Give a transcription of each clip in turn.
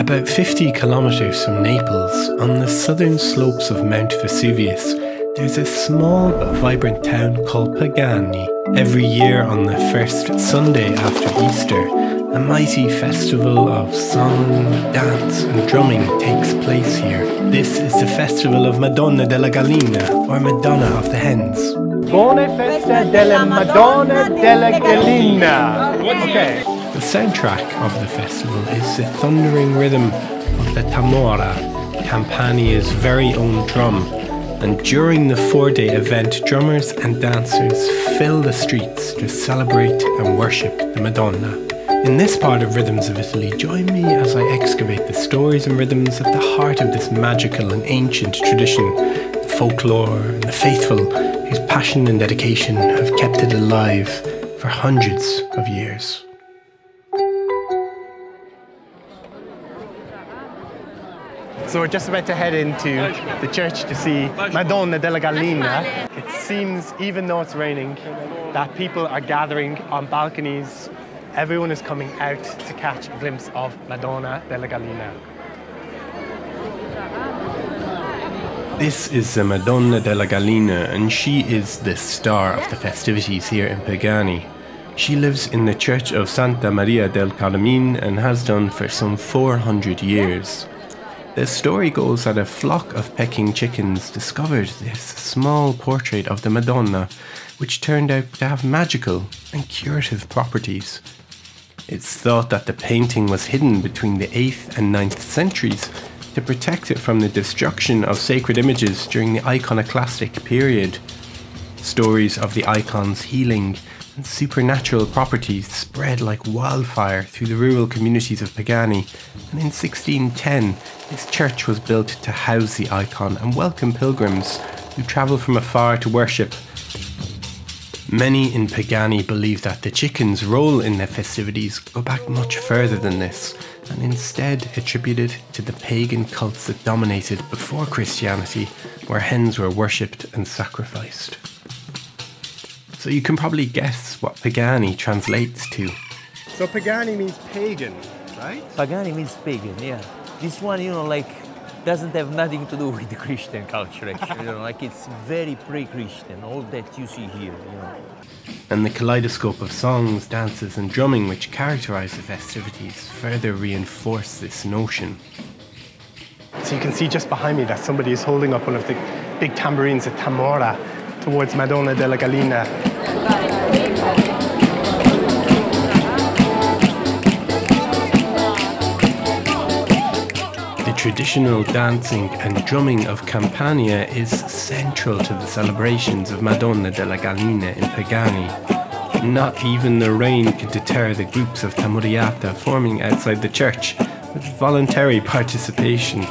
About 50 kilometers from Naples, on the southern slopes of Mount Vesuvius, there's a small but vibrant town called Pagani. Every year on the first Sunday after Easter, a mighty festival of song, dance and drumming takes place here. This is the festival of Madonna della Gallina, or Madonna of the Hens. Buone feste della Madonna della Gallina! Okay. The soundtrack of the festival is the thundering rhythm of the tamora, Campania's very own drum. And during the 4-day event, drummers and dancers fill the streets to celebrate and worship the Madonna. In this part of Rhythms of Italy, join me as I excavate the stories and rhythms at the heart of this magical and ancient tradition, the folklore and the faithful whose passion and dedication have kept it alive for hundreds of years. So we're just about to head into the church to see Madonna della Gallina. It seems, even though it's raining, that people are gathering on balconies. Everyone is coming out to catch a glimpse of Madonna della Gallina. This is the Madonna della Gallina, and she is the star of the festivities here in Pagani. She lives in the church of Santa Maria del Carmine and has done for some 400 years. The story goes that a flock of pecking chickens discovered this small portrait of the Madonna, which turned out to have magical and curative properties. It's thought that the painting was hidden between the 8th and 9th centuries to protect it from the destruction of sacred images during the iconoclastic period. Stories of the icon's healing and supernatural properties spread like wildfire through the rural communities of Pagani, and in 1610 this church was built to house the icon and welcome pilgrims who travel from afar to worship. Many in Pagani believe that the chickens' role in the festivities go back much further than this, and instead attribute it to the pagan cults that dominated before Christianity, where hens were worshipped and sacrificed. So you can probably guess what Pagani translates to. So Pagani means pagan, right? Pagani means pagan, yeah. This one, doesn't have nothing to do with the Christian culture, actually. It's very pre-Christian, all that you see here, And the kaleidoscope of songs, dances and drumming which characterize the festivities further reinforce this notion. So you can see just behind me that somebody is holding up one of the big tambourines, a tamora, towards Madonna della Gallina. The traditional dancing and drumming of Campania is central to the celebrations of Madonna della Gallina in Pagani. Not even the rain could deter the groups of tamuriata forming outside the church with voluntary participation.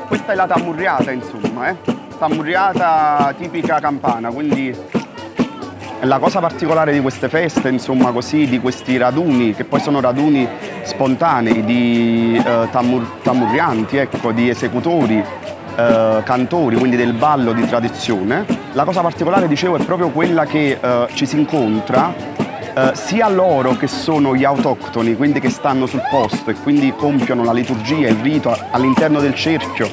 Questa è la tammurriata, insomma, tammurriata tipica campana, quindi la cosa particolare di queste feste, insomma, così, di questi raduni, che poi sono raduni spontanei di tammurrianti, ecco, di esecutori, cantori, quindi del ballo di tradizione. La cosa particolare, dicevo, è proprio quella che ci si incontra sia loro che sono gli autoctoni, quindi che stanno sul posto e quindi compiono la liturgia, il rito all'interno del cerchio,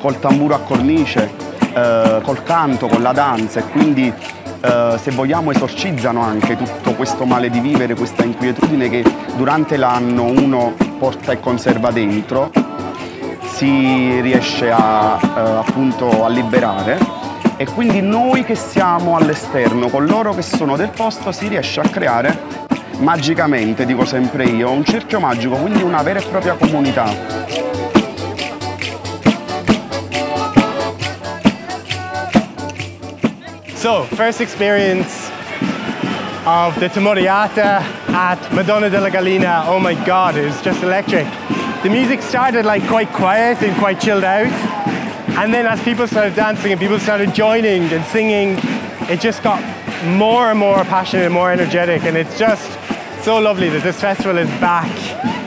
col tamburo a cornice, col canto, con la danza, e quindi se vogliamo esorcizzano anche tutto questo male di vivere, questa inquietudine che durante l'anno uno porta e conserva dentro, si riesce appunto a liberare. E quindi noi che siamo all'esterno, con loro che sono del posto, si riesce a creare magicamente, dico sempre io, un cerchio magico, quindi una vera e propria comunità. So, first experience of the tamuriata at Madonna della Gallina. Oh my God, it was just electric. The music started like quite quiet and quite chilled out. And then as people started dancing and people started joining and singing, it just got more and more passionate and more energetic. And it's just so lovely that this festival is back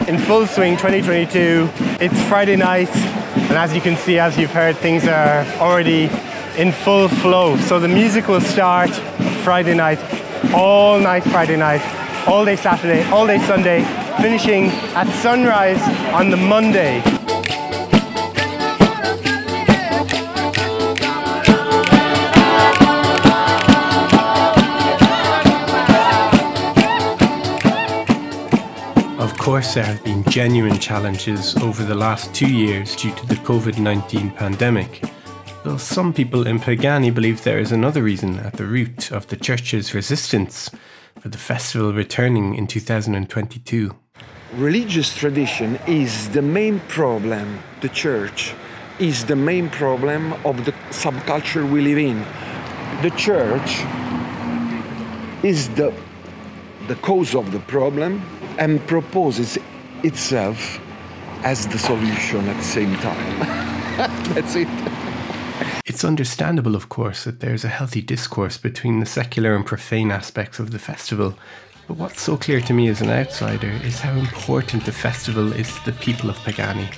in full swing 2022. It's Friday night, and as you can see, as you've heard, things are already in full flow. So the music will start Friday night, all night Friday night, all day Saturday, all day Sunday, finishing at sunrise on the Monday. Of course, there have been genuine challenges over the last 2 years due to the COVID-19 pandemic, though some people in Pagani believe there is another reason at the root of the church's resistance for the festival returning in 2022. Religious tradition is the main problem. The church is the main problem of the subculture we live in. The church is the cause of the problem and proposes itself as the solution at the same time. That's it. It's understandable, of course, that there's a healthy discourse between the secular and profane aspects of the festival, but what's so clear to me as an outsider is how important the festival is to the people of Pagani.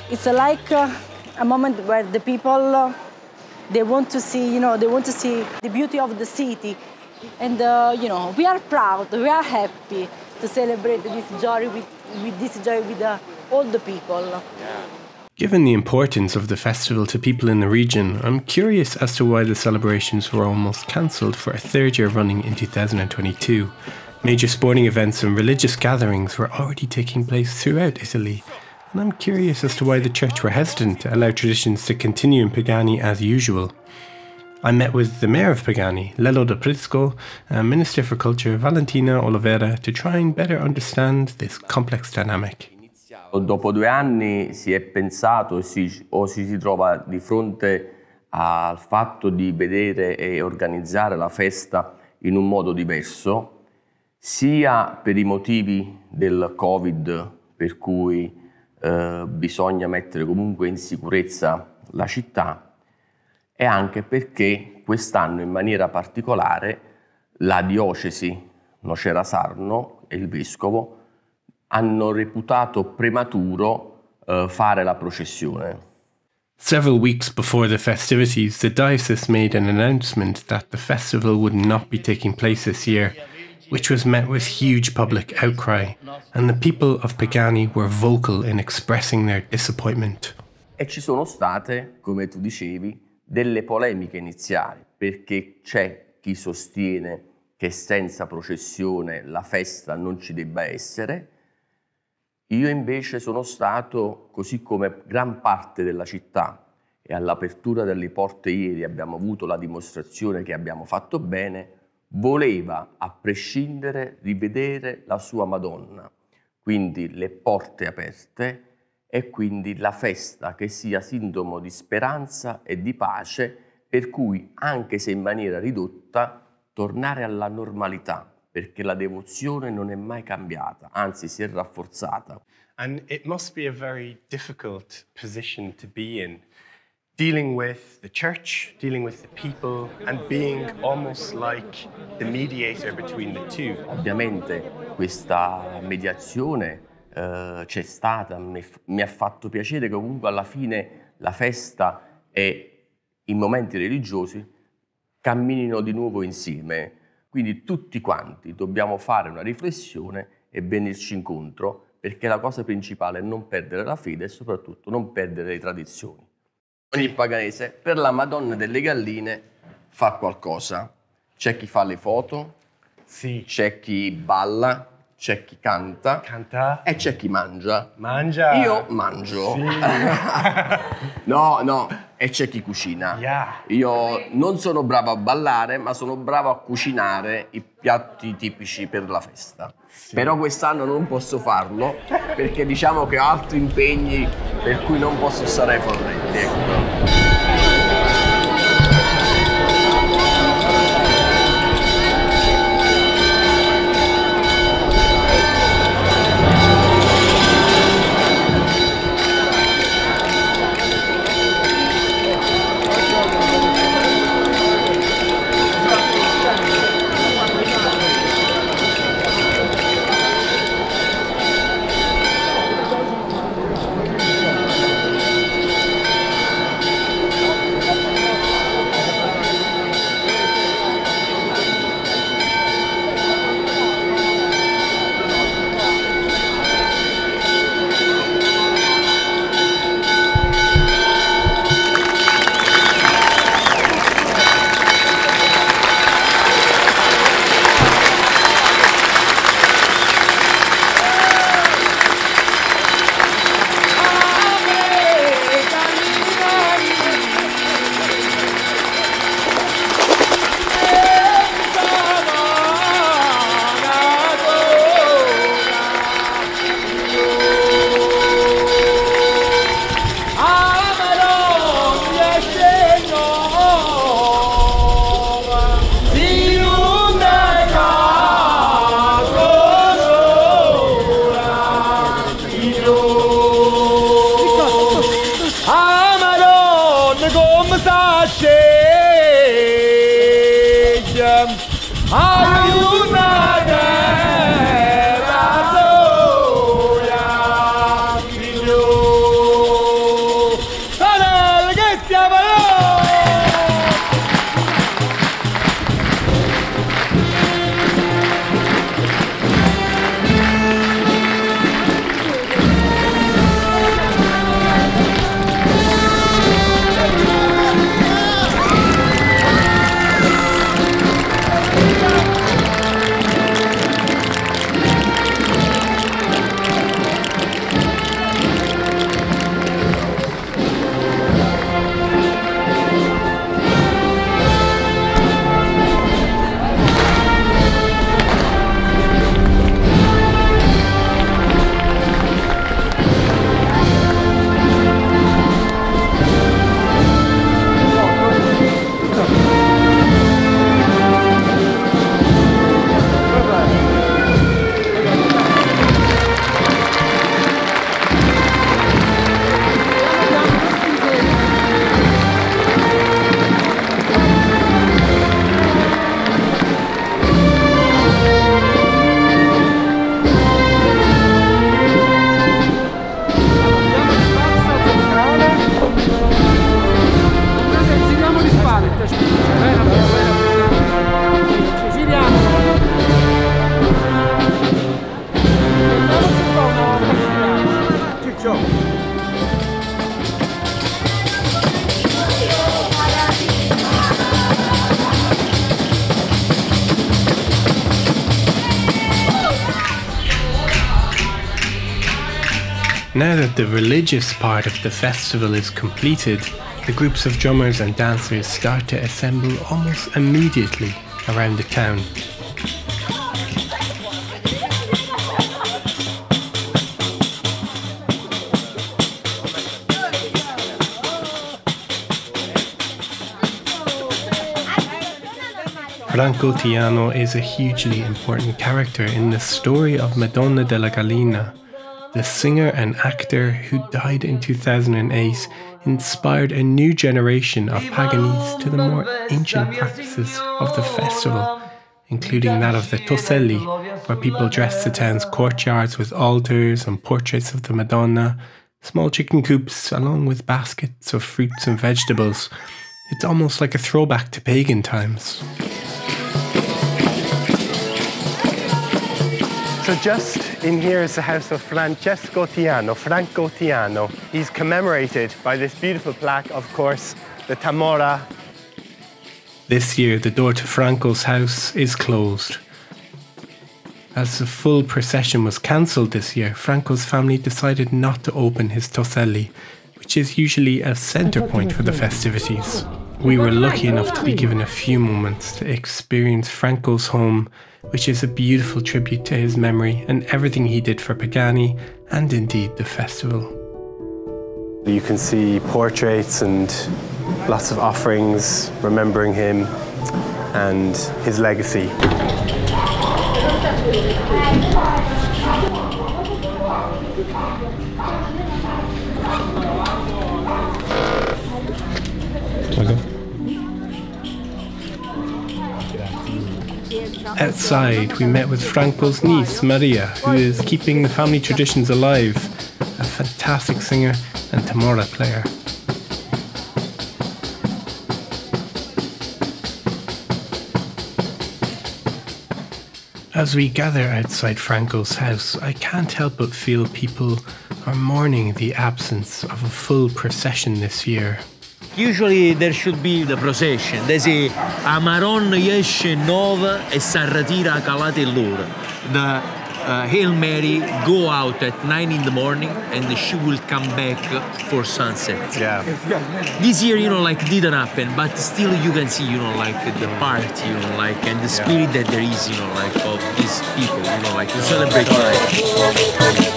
It's like a moment where the people, they want to see, they want to see the beauty of the city. And, we are proud, we are happy to celebrate this joy with all the people. Given the importance of the festival to people in the region, I'm curious as to why the celebrations were almost cancelled for a third year running in 2022. Major sporting events and religious gatherings were already taking place throughout Italy, and I'm curious as to why the church were hesitant to allow traditions to continue in Pagani as usual. I met with the mayor of Pagani, Lello De Prisco, and Minister for Culture, Valentina Olivera, to try and better understand this complex dynamic. Dopo 2 anni si è pensato o ci si trova di fronte al fatto di vedere e organizzare la festa in un modo diverso, sia per i motivi del Covid, per cui bisogna mettere comunque in sicurezza la città, e anche perché quest'anno in maniera particolare la diocesi Nocera Sarno e il vescovo hanno reputato prematuro fare la processione. Several weeks before the festivities, the diocese made an announcement that the festival would not be taking place this year, which was met with huge public outcry, and the people of Pagani were vocal in expressing their disappointment. E ci sono state, come tu dicevi, delle polemiche iniziali, perché c'è chi sostiene che senza processione la festa non ci debba essere. Io invece sono stato, così come gran parte della città, e all'apertura delle porte ieri abbiamo avuto la dimostrazione che abbiamo fatto bene, voleva a prescindere rivedere la sua Madonna, quindi le porte aperte e quindi la festa che sia sintomo di speranza e di pace, per cui anche se in maniera ridotta tornare alla normalità, perché la devozione non è mai cambiata, anzi si è rafforzata. And it must be a very difficult position to be in, dealing with the church, dealing with the people, and being almost like the mediator between the two. Ovviamente questa mediazione c'è stata, mi ha fatto piacere che comunque alla fine la festa e i momenti religiosi camminino di nuovo insieme. Quindi tutti quanti dobbiamo fare una riflessione e venirci incontro, perché la cosa principale è non perdere la fede e soprattutto non perdere le tradizioni. Ogni paganese per la Madonna delle Galline fa qualcosa. C'è chi fa le foto, Sì. c'è chi balla, c'è chi canta e c'è chi mangia. Mangia. Io mangio. Sì. No, e c'è chi cucina. Yeah. Io non sono bravo a ballare, ma sono bravo a cucinare i piatti tipici per la festa. Sì. Però quest'anno non posso farlo perché diciamo che ho altri impegni per cui non posso stare ai fornetti. Ecco. Now that the religious part of the festival is completed, the groups of drummers and dancers start to assemble almost immediately around the town. Franco Tiano is a hugely important character in the story of Madonna della Gallina. The singer and actor who died in 2008 inspired a new generation of Paganese to the more ancient practices of the festival, including that of the Toselli, where people dress the town's courtyards with altars and portraits of the Madonna, small chicken coops along with baskets of fruits and vegetables. It's almost like a throwback to pagan times. So just in here is the house of Francesco Tiano, Franco Tiano. He's commemorated by this beautiful plaque, of course, the Tamora. This year, the door to Franco's house is closed. As the full procession was cancelled this year, Franco's family decided not to open his Toselli, which is usually a centre point for the festivities. We were lucky enough to be given a few moments to experience Franco's home, which is a beautiful tribute to his memory and everything he did for Pagani and indeed the festival. You can see portraits and lots of offerings remembering him and his legacy. Outside, we met with Franco's niece, Maria, who is keeping the family traditions alive, a fantastic singer and Tamora player. As we gather outside Franco's house, I can't help but feel people are mourning the absence of a full procession this year. Usually there should be the procession. They say Amaron esce nova e s'arretira calate l'ora. The Hail Mary go out at 9 in the morning and she will come back for sunset. Yeah. This year, like didn't happen, but still you can see, like the party, like and the spirit that there is, like of these people, like to celebrate life.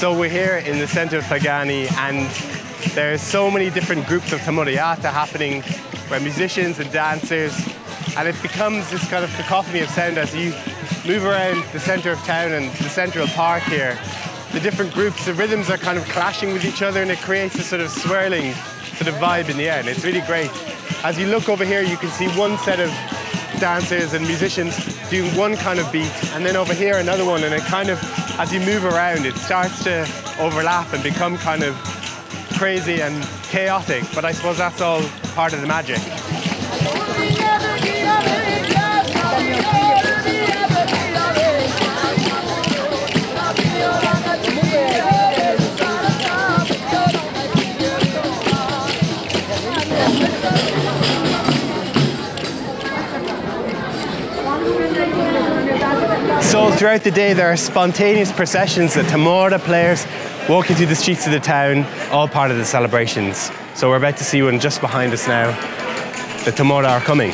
So we're here in the centre of Pagani and there's so many different groups of tamuriata happening where musicians and dancers, and it becomes this kind of cacophony of sound as you move around the centre of town and the central park here. The different groups, the rhythms are kind of clashing with each other and it creates a sort of swirling sort of vibe in the air, and it's really great. As you look over here you can see one set of dancers and musicians doing one kind of beat, and then over here another one, and it kind of, as you move around, it starts to overlap and become kind of crazy and chaotic, but I suppose that's all part of the magic. So throughout the day there are spontaneous processions of Tamora players walking through the streets of the town, all part of the celebrations. So we're about to see one just behind us now. The Tamora are coming.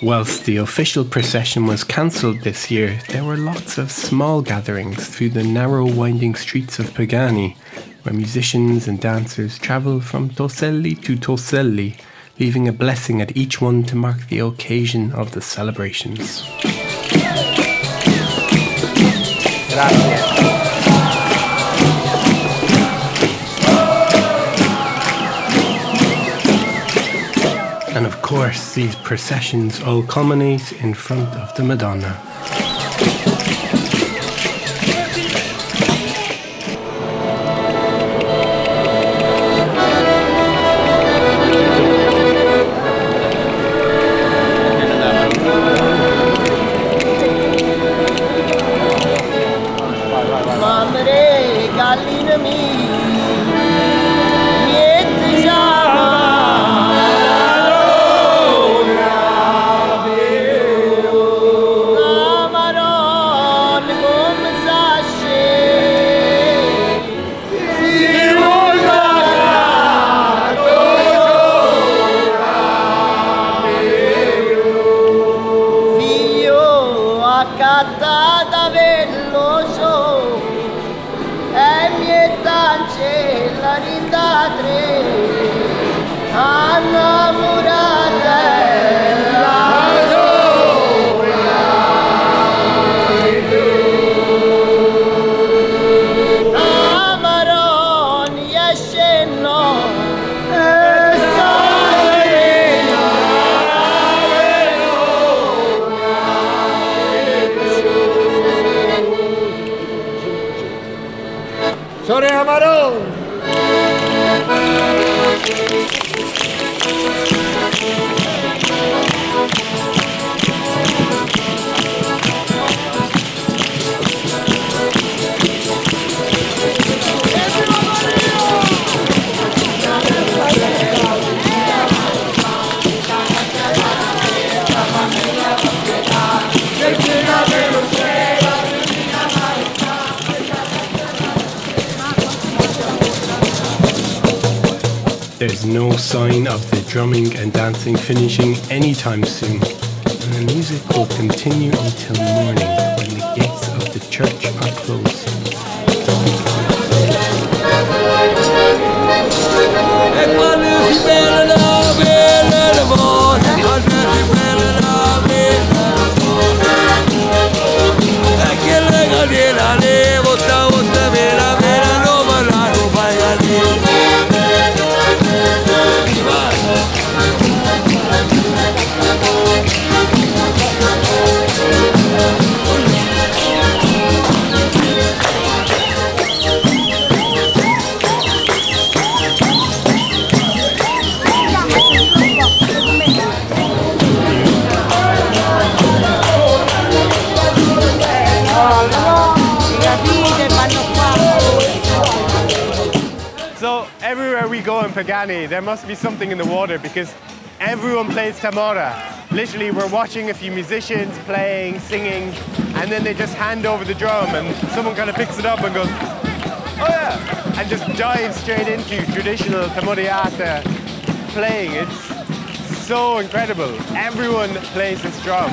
Whilst the official procession was cancelled this year, there were lots of small gatherings through the narrow winding streets of Pagani, where musicians and dancers travel from Torcelli to Torcelli, leaving a blessing at each one to mark the occasion of the celebrations. Grazie. And of course, these processions all culminate in front of the Madonna. Sore Amarone! There's no sign of the drumming and dancing finishing anytime soon, and the music will continue until morning when the gates of the church are closed. So everywhere we go in Pagani, there must be something in the water because everyone plays tamora. Literally, we're watching a few musicians playing, singing, and then they just hand over the drum and someone kind of picks it up and goes, oh yeah, and just dives straight into traditional tamoriata playing. It's so incredible. Everyone plays this drum.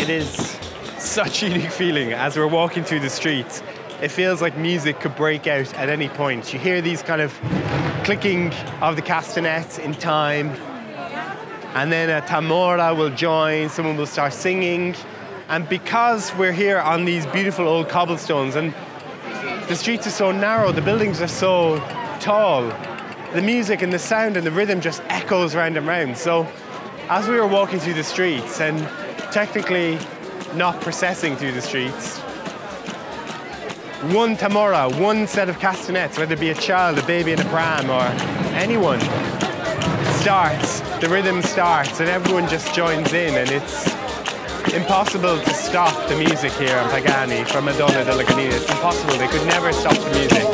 It is such a unique feeling as we're walking through the streets. It feels like music could break out at any point. You hear these kind of clicking of the castanets in time, and then a tamora will join, someone will start singing. And because we're here on these beautiful old cobblestones and the streets are so narrow, the buildings are so tall, the music and the sound and the rhythm just echoes round and round. So as we were walking through the streets and technically not processing through the streets, one tamora, one set of castanets, whether it be a child, a baby in a pram or anyone, starts, the rhythm starts and everyone just joins in, and it's impossible to stop the music here in Pagani from Madonna della Galina. It's impossible, they could never stop the music.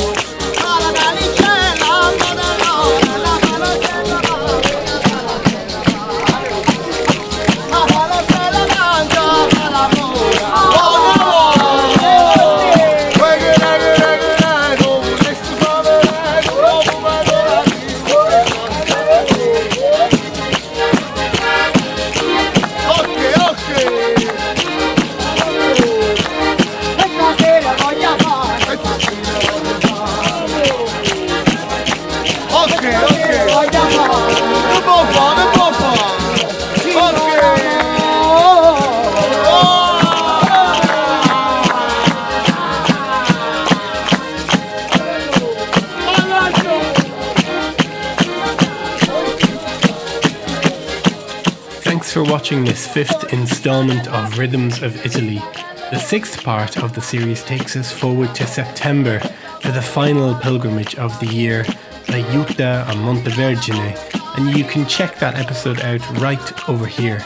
for watching this 5th installment of Rhythms of Italy. The 6th part of the series takes us forward to September for the final pilgrimage of the year, La Juta a Montevergine, and you can check that episode out right over here.